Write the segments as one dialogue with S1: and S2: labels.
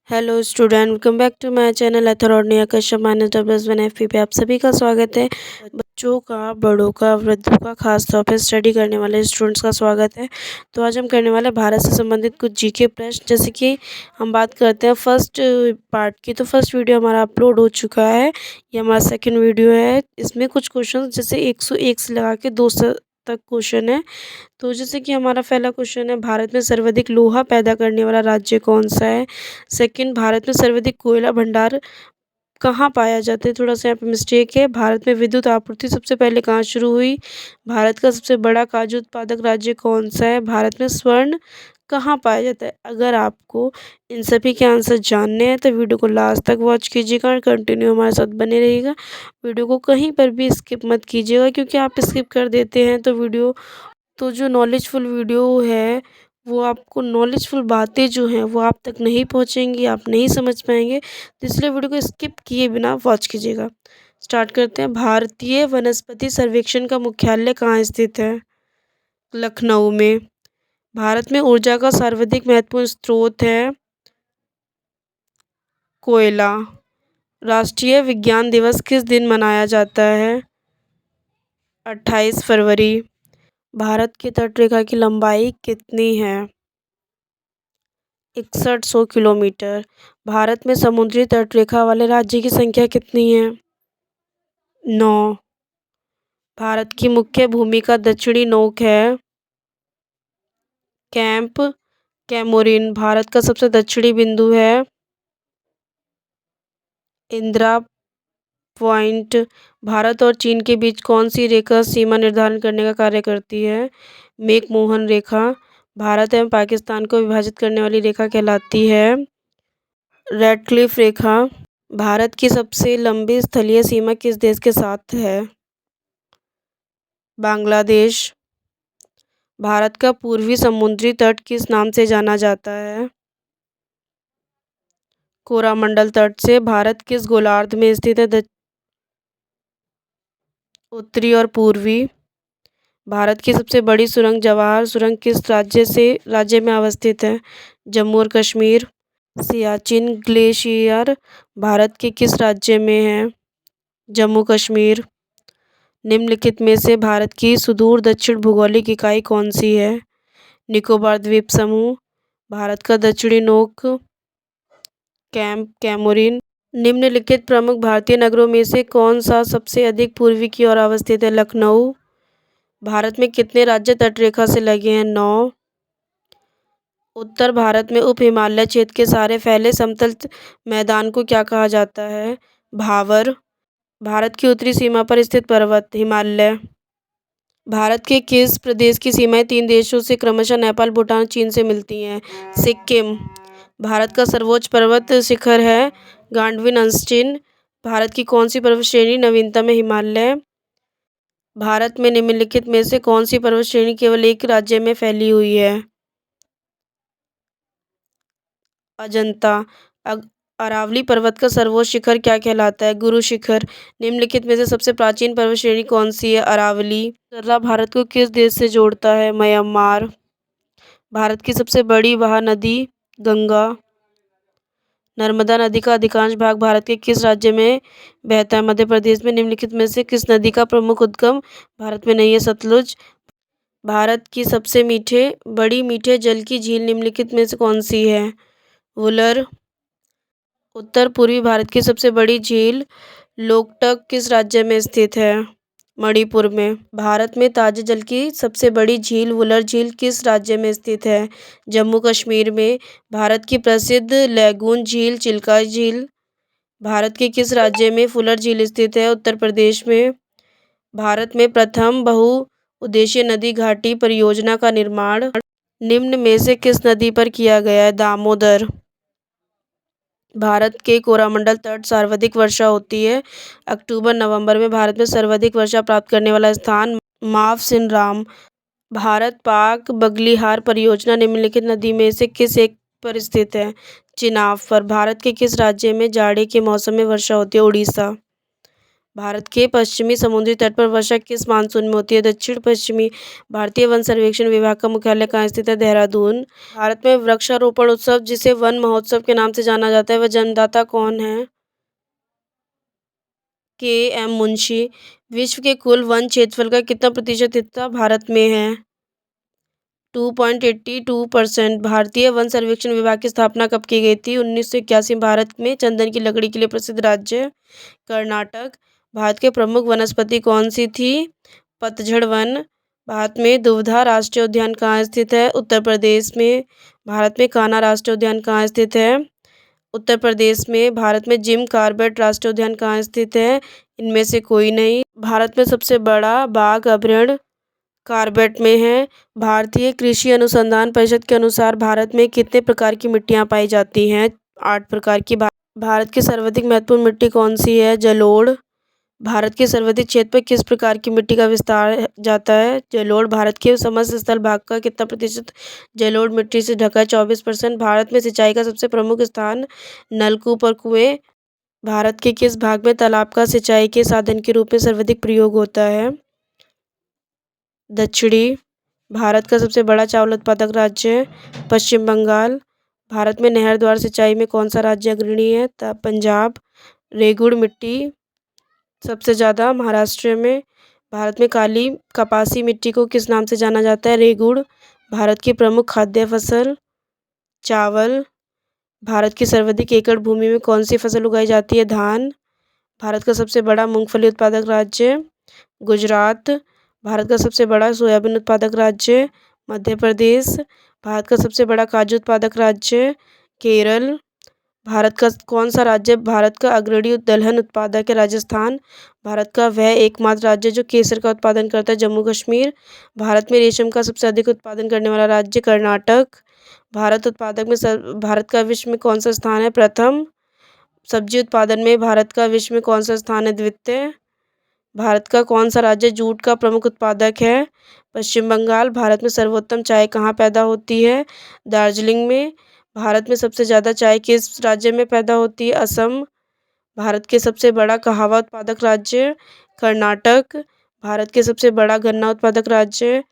S1: Hello student, welcome back to my channel attorney Kashyap -1 पे आप सभी का स्वागत है। बच्चों का, बड़ों का, वृद्धों का, खास तौर पे स्टडी करने वाले स्टूडेंट्स का स्वागत है। तो आज हम करने वाले भारत से संबंधित कुछ जीके प्रश्न। जैसे कि हम बात करते हैं फर्स्ट पार्ट की, तो फर्स्ट वीडियो हमारा अपलोड हो चुका है। ये हमारा सेकेंड वीडियो है। इसमें कुछ क्वेश्चन जैसे 101 से लगा के 200 तक क्वेश्चन है। तो जैसे कि हमारा पहला क्वेश्चन है, भारत में सर्वाधिक लोहा पैदा करने वाला राज्य कौन सा है। सेकंड, भारत में सर्वाधिक कोयला भंडार कहाँ पाया जाता है। थोड़ा सा यहाँ पे मिस्टेक है। भारत में विद्युत आपूर्ति सबसे पहले कहाँ शुरू हुई। भारत का सबसे बड़ा काजू उत्पादक राज्य कौन सा है। भारत में स्वर्ण कहाँ पाया जाता है। अगर आपको इन सभी के आंसर जानने हैं तो वीडियो को लास्ट तक वॉच कीजिएगा और कंटिन्यू हमारे साथ बने रहिएगा। वीडियो को कहीं पर भी स्किप मत कीजिएगा, क्योंकि आप स्किप कर देते हैं तो जो नॉलेजफुल वीडियो है वो आपको नॉलेजफुल बातें जो हैं वो आप तक नहीं पहुंचेंगी, आप नहीं समझ पाएंगे। तो इसलिए वीडियो को स्किप किए बिना वॉच कीजिएगा। स्टार्ट करते हैं। भारतीय वनस्पति सर्वेक्षण का मुख्यालय कहाँ स्थित है। लखनऊ में। भारत में ऊर्जा का सर्वाधिक महत्वपूर्ण स्रोत है कोयला। राष्ट्रीय विज्ञान दिवस किस दिन मनाया जाता है। 28 फरवरी। भारत की तटरेखा की लंबाई कितनी है। 6100 किलोमीटर। भारत में समुद्री तटरेखा वाले राज्य की संख्या कितनी है। 9। भारत की मुख्य भूमि का दक्षिणी नोक है कैंप कैमोरिन। भारत का सबसे दक्षिणी बिंदु है इंदिरा पॉइंट। भारत और चीन के बीच कौन सी रेखा सीमा निर्धारण करने का कार्य करती है। मैकमोहन रेखा। भारत एवं पाकिस्तान को विभाजित करने वाली रेखा कहलाती है रेडक्लिफ रेखा। भारत की सबसे लंबी स्थलीय सीमा किस देश के साथ है। बांग्लादेश। भारत का पूर्वी समुद्री तट किस नाम से जाना जाता है। कोरामंडल तट से। भारत किस गोलार्ध में स्थित है। उत्तरी और पूर्वी। भारत की सबसे बड़ी सुरंग जवाहर सुरंग किस राज्य में अवस्थित है। जम्मू और कश्मीर। सियाचिन ग्लेशियर भारत के किस राज्य में है। जम्मू कश्मीर। निम्नलिखित में से भारत की सुदूर दक्षिण भौगोलिक इकाई कौन सी है। निकोबार द्वीप समूह। भारत का दक्षिणी नोक कैंप कैमोरिन। निम्नलिखित प्रमुख भारतीय नगरों में से कौन सा सबसे अधिक पूर्वी की ओर अवस्थित है। लखनऊ। भारत में कितने राज्य तटरेखा से लगे हैं। 9। उत्तर भारत में उप हिमालय क्षेत्र के सारे फैले समतल मैदान को क्या कहा जाता है। भावर। भारत की उत्तरी सीमा पर स्थित पर्वत हिमालय। भारत के किस प्रदेश की सीमाएं 3 देशों से क्रमशः नेपाल, भूटान, चीन से मिलती हैं। सिक्किम। भारत का सर्वोच्च पर्वत शिखर है गांडविन। भारत की कौन सी पर्वत श्रेणी नवीनतम है। हिमालय। भारत में निम्नलिखित में से कौन सी पर्वत श्रेणी केवल एक राज्य में फैली हुई है। अजंता। अरावली पर्वत का सर्वोच्च शिखर क्या कहलाता है। गुरु शिखर। निम्नलिखित में से सबसे प्राचीन पर्वत श्रेणी कौन सी है। अरावली। दर्रा भारत को किस देश से जोड़ता है। म्यांमार। भारत की सबसे बड़ी महानदी गंगा। नर्मदा नदी का अधिकांश भाग भारत के किस राज्य में बहता है। मध्य प्रदेश में। निम्नलिखित में से किस नदी का प्रमुख उद्गम भारत में नहीं है। सतलुज। भारत की सबसे बड़ी मीठे जल की झील निम्नलिखित में से कौन सी है। वुलर। उत्तर पूर्वी भारत की सबसे बड़ी झील लोकटक किस राज्य में स्थित है। मणिपुर में। भारत में ताजे जल की सबसे बड़ी झील वुलर झील किस राज्य में स्थित है। जम्मू कश्मीर में। भारत की प्रसिद्ध लैगून झील चिल्का झील भारत के किस राज्य में फुलर झील स्थित है। उत्तर प्रदेश में। भारत में प्रथम बहुउद्देशीय नदी घाटी परियोजना का निर्माण निम्न में से किस नदी पर किया गया है। दामोदर। भारत के कोरामंडल तट सर्वाधिक वर्षा होती है। अक्टूबर नवंबर में। भारत में सर्वाधिक वर्षा प्राप्त करने वाला स्थान मावसिनराम। भारत पाक बगलिहार परियोजना निम्नलिखित नदी में से किस एक पर स्थित है। चिनाब पर। भारत के किस राज्य में जाड़े के मौसम में वर्षा होती है। उड़ीसा। भारत के पश्चिमी समुद्री तट पर वर्षा किस मानसून में होती है? दक्षिण पश्चिमी। भारतीय वन सर्वेक्षण विभाग का मुख्यालय कहाँ स्थित है? देहरादून। भारत में वृक्षारोपण उत्सव जिसे वन महोत्सव के नाम से जाना जाता है, वह जन्मदाता कौन है? के.एम. मुंशी। विश्व के कुल वन क्षेत्रफल का कितना प्रतिशत हिस्सा भारत में है? 2.82%। भारतीय वन सर्वेक्षण विभाग की स्थापना कब की गई थी? 1981। भारत में चंदन की लकड़ी के लिए प्रसिद्ध राज्य? कर्नाटक। भारत के प्रमुख वनस्पति कौन सी थी? पतझड़ वन। भारत में दुविधा राष्ट्रीय उद्यान कहाँ स्थित है? उत्तर प्रदेश में। भारत में कान्हा राष्ट्रीय उद्यान कहाँ स्थित है? उत्तर प्रदेश में। भारत में जिम कॉर्बेट राष्ट्रीय उद्यान कहाँ स्थित है? इनमें से कोई नहीं। भारत में सबसे बड़ा बाघ अभयारण्य कॉर्बेट में है। भारतीय कृषि अनुसंधान परिषद के अनुसार भारत में कितने प्रकार की मिट्टियाँ पाई जाती हैं? 8 प्रकार की। भारत की सर्वाधिक महत्वपूर्ण मिट्टी कौन सी है? जलोढ़। भारत के सर्वाधिक क्षेत्र पर किस प्रकार की मिट्टी का विस्तार जाता है? जलोढ़। भारत के समस्त स्थल भाग का कितना प्रतिशत जलोढ़ मिट्टी से ढका है? 24%। भारत में सिंचाई का सबसे प्रमुख स्थान नलकूप और कुएं? भारत के किस भाग में तालाब का सिंचाई के साधन के रूप में सर्वाधिक प्रयोग होता है? दक्षिणी। भारत का सबसे बड़ा चावल उत्पादक राज्य है? पश्चिम बंगाल। भारत में नहर द्वारा सिंचाई में कौन सा राज्य अग्रणी है? पंजाब। रेगुड़ मिट्टी सबसे ज़्यादा महाराष्ट्र में। भारत में काली कपासी मिट्टी को किस नाम से जाना जाता है? रेगुड़। भारत की प्रमुख खाद्य फसल? चावल। भारत की सर्वाधिक एकड़ भूमि में कौन सी फसल उगाई जाती है? धान। भारत का सबसे बड़ा मूंगफली उत्पादक राज्य? गुजरात। भारत का सबसे बड़ा सोयाबीन उत्पादक राज्य? मध्य प्रदेश। भारत का सबसे बड़ा काजू उत्पादक राज्य? केरल। भारत का कौन सा राज्य भारत का अग्रणी दलहन उत्पादक है? राजस्थान। भारत का वह एकमात्र राज्य जो केसर का उत्पादन करता है? जम्मू कश्मीर। भारत में रेशम का सबसे अधिक उत्पादन करने वाला राज्य? कर्नाटक। भारत का विश्व में कौन सा स्थान है? प्रथम। सब्जी उत्पादन में भारत का विश्व में कौन सा स्थान है? द्वितीय। भारत का कौन सा राज्य जूट का प्रमुख उत्पादक है? पश्चिम बंगाल। भारत में सर्वोत्तम चाय कहाँ पैदा होती है? दार्जिलिंग में। भारत में सबसे ज़्यादा चाय किस राज्य में पैदा होती है? असम। भारत के सबसे बड़ा कहवा उत्पादक राज्य? कर्नाटक। भारत के सबसे बड़ा गन्ना उत्पादक राज्य?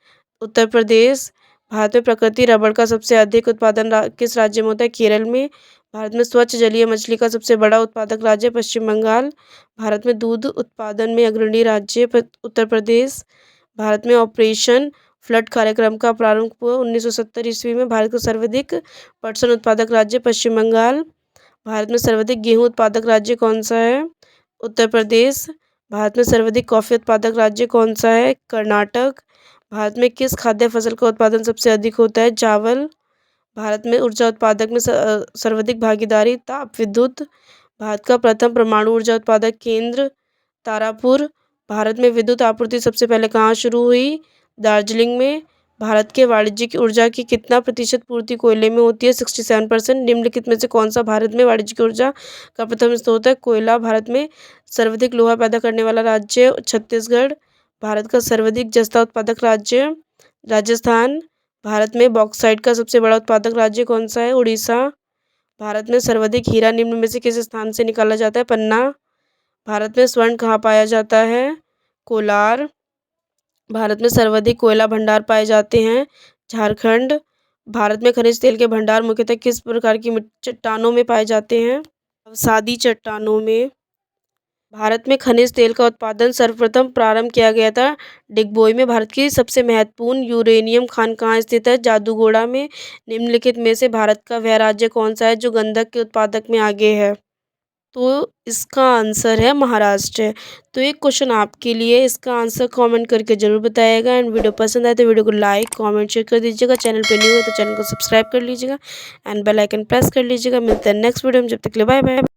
S1: उत्तर प्रदेश। भारत में प्राकृतिक रबड़ का सबसे अधिक उत्पादन किस राज्य में होता है? केरल में। भारत में स्वच्छ जलीय मछली का सबसे बड़ा उत्पादक राज्य? पश्चिम बंगाल। भारत में दूध उत्पादन में अग्रणी राज्य? उत्तर प्रदेश। भारत में ऑपरेशन फ्लड कार्यक्रम का प्रारंभ हुआ 1970 ईस्वी में। भारत का सर्वाधिक पटसन उत्पादक राज्य? पश्चिम बंगाल। भारत में सर्वाधिक गेहूं उत्पादक राज्य कौन सा है? उत्तर प्रदेश। भारत में सर्वाधिक कॉफी उत्पादक राज्य कौन सा है? कर्नाटक। भारत में किस खाद्य फसल का उत्पादन सबसे अधिक होता है? चावल। भारत में ऊर्जा उत्पादक में सर्वाधिक भागीदारी? ताप विद्युत। भारत का प्रथम परमाणु ऊर्जा उत्पादक केंद्र? तारापुर। भारत में विद्युत आपूर्ति सबसे पहले कहाँ शुरू हुई? दार्जिलिंग में। भारत के वाणिज्यिक ऊर्जा की कितना प्रतिशत पूर्ति कोयले में होती है? 67%। निम्नलिखित में से कौन सा भारत में वाणिज्यिक ऊर्जा का प्रथम स्रोत है? कोयला। भारत में सर्वाधिक लोहा पैदा करने वाला राज्य? छत्तीसगढ़। भारत का सर्वाधिक जस्ता उत्पादक राज्य? राजस्थान। भारत में बॉक्साइट का सबसे बड़ा उत्पादक राज्य कौन सा है? उड़ीसा। भारत में सर्वाधिक हीरा निम्न में से किस स्थान से निकाला जाता है? पन्ना। भारत में स्वर्ण कहाँ पाया जाता है? कोलार। भारत में सर्वाधिक कोयला भंडार पाए जाते हैं? झारखंड। भारत में खनिज तेल के भंडार मुख्यतः किस प्रकार की चट्टानों में पाए जाते हैं? अवसादी चट्टानों में। भारत में खनिज तेल का उत्पादन सर्वप्रथम प्रारंभ किया गया था डिगबोई में। भारत की सबसे महत्वपूर्ण यूरेनियम खान कहाँ स्थित है? जादूगोड़ा में। निम्नलिखित में से भारत का वह राज्य कौन सा है जो गंधक के उत्पादक में आगे है? तो इसका आंसर है महाराष्ट्र। तो एक क्वेश्चन आपके लिए, इसका आंसर कमेंट करके जरूर बताइएगा। एंड वीडियो पसंद आए तो वीडियो को लाइक कमेंट शेयर कर दीजिएगा। चैनल पे न्यू है तो चैनल को सब्सक्राइब कर लीजिएगा एंड बेल आइकन प्रेस कर लीजिएगा। मिलते हैं नेक्स्ट वीडियो में, जब तक के लिए बाय बाय।